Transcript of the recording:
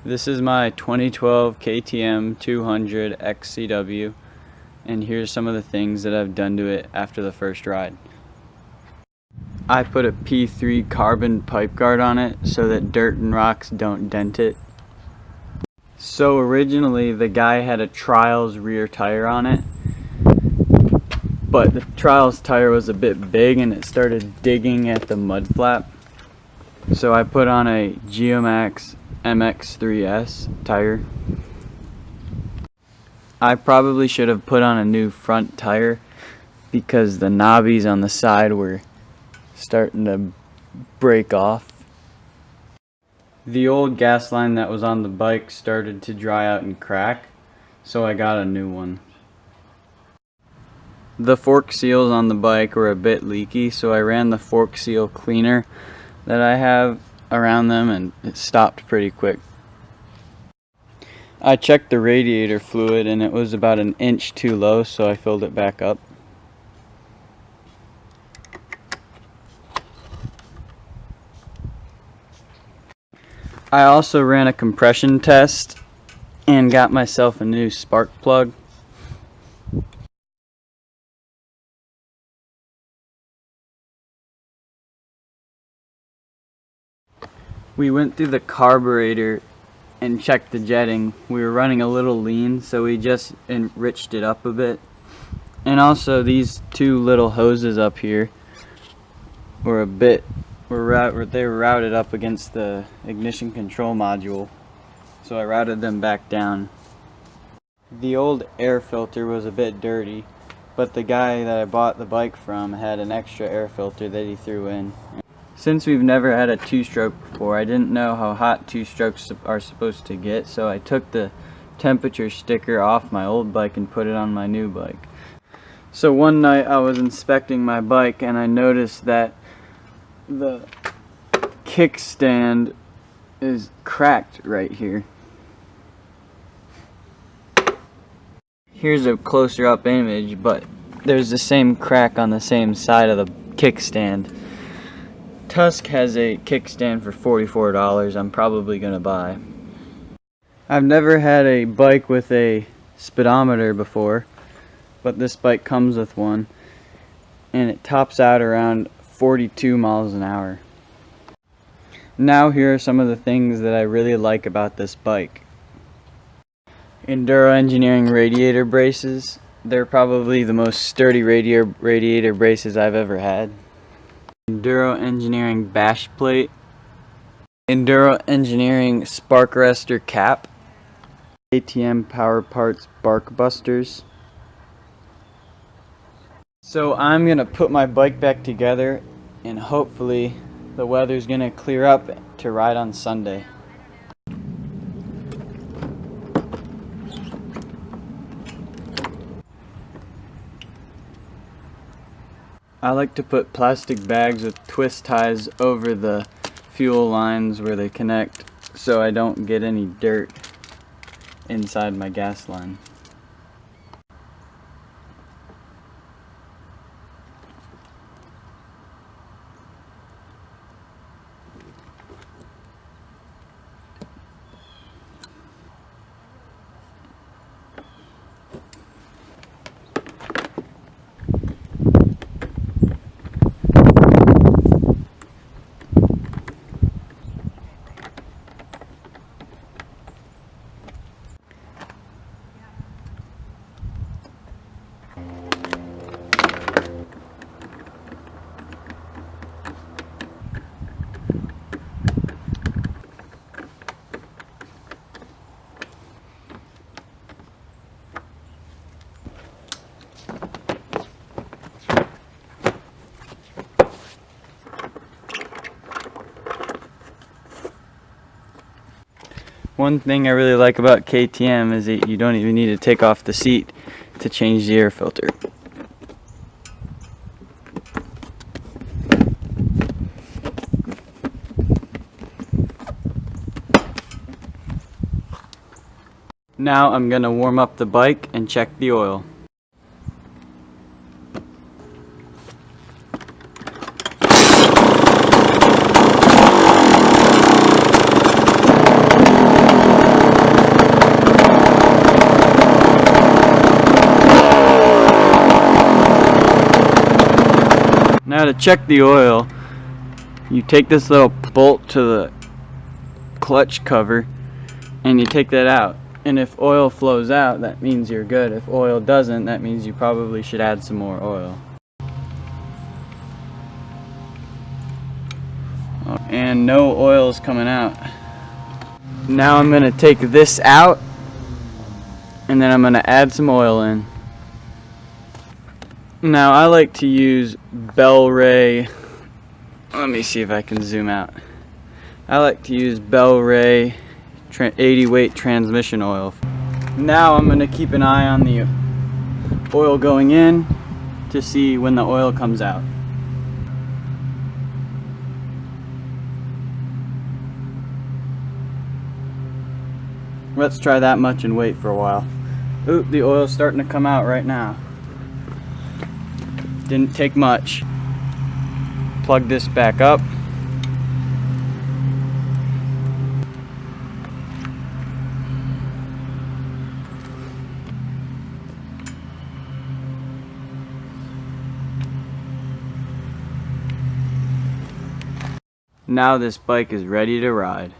This is my 2012 KTM 200 XCW, and here's some of the things that I've done to it after the first ride. I put a P3 carbon pipe guard on it so that dirt and rocks don't dent it. So originally the guy had a Trials rear tire on it, but the Trials tire was a bit big and it started digging at the mud flap. So I put on a Geomax MX3S tire. I probably should have put on a new front tire because the knobbies on the side were starting to break off. The old gas line that was on the bike started to dry out and crack, so I got a new one. The fork seals on the bike were a bit leaky, so I ran the fork seal cleaner that I have around them and it stopped pretty quick. I checked the radiator fluid and it was about an inch too low, so I filled it back up. I also ran a compression test and got myself a new spark plug. We went through the carburetor and checked the jetting. We were running a little lean, so we just enriched it up a bit. And also these two little hoses up here were they were routed up against the ignition control module, so I routed them back down. The old air filter was a bit dirty, but the guy that I bought the bike from had an extra air filter that he threw in. Since we've never had a two-stroke before, I didn't know how hot two-strokes are supposed to get, so I took the temperature sticker off my old bike and put it on my new bike. So one night I was inspecting my bike and I noticed that the kickstand is cracked right here. Here's a closer up image, but there's the same crack on the same side of the kickstand. Tusk has a kickstand for $44 I'm probably gonna buy. I've never had a bike with a speedometer before, but this bike comes with one and it tops out around 42 miles an hour. Now here are some of the things that I really like about this bike. Enduro Engineering radiator braces. They're probably the most sturdy radiator braces I've ever had. Enduro Engineering bash plate. Enduro Engineering spark arrestor cap. KTM Power Parts bark busters. So I'm gonna put my bike back together and hopefully the weather's gonna clear up to ride on Sunday. I like to put plastic bags with twist ties over the fuel lines where they connect so I don't get any dirt inside my gas line. One thing I really like about KTM is that you don't even need to take off the seat to change the air filter. Now I'm gonna warm up the bike and check the oil. Now to check the oil, you take this little bolt to the clutch cover and you take that out. And if oil flows out, that means you're good. If oil doesn't, that means you probably should add some more oil. And no oil is coming out. Now I'm going to take this out and then I'm going to add some oil in. Now I like to use Bel-Ray. Let me see if I can zoom out. I like to use Bel-Ray 80 weight transmission oil. Now I'm going to keep an eye on the oil going in to see when the oil comes out. Let's try that much and wait for a while. Oop, the oil's starting to come out right now. Didn't take much. Plug this back up. Now this bike is ready to ride.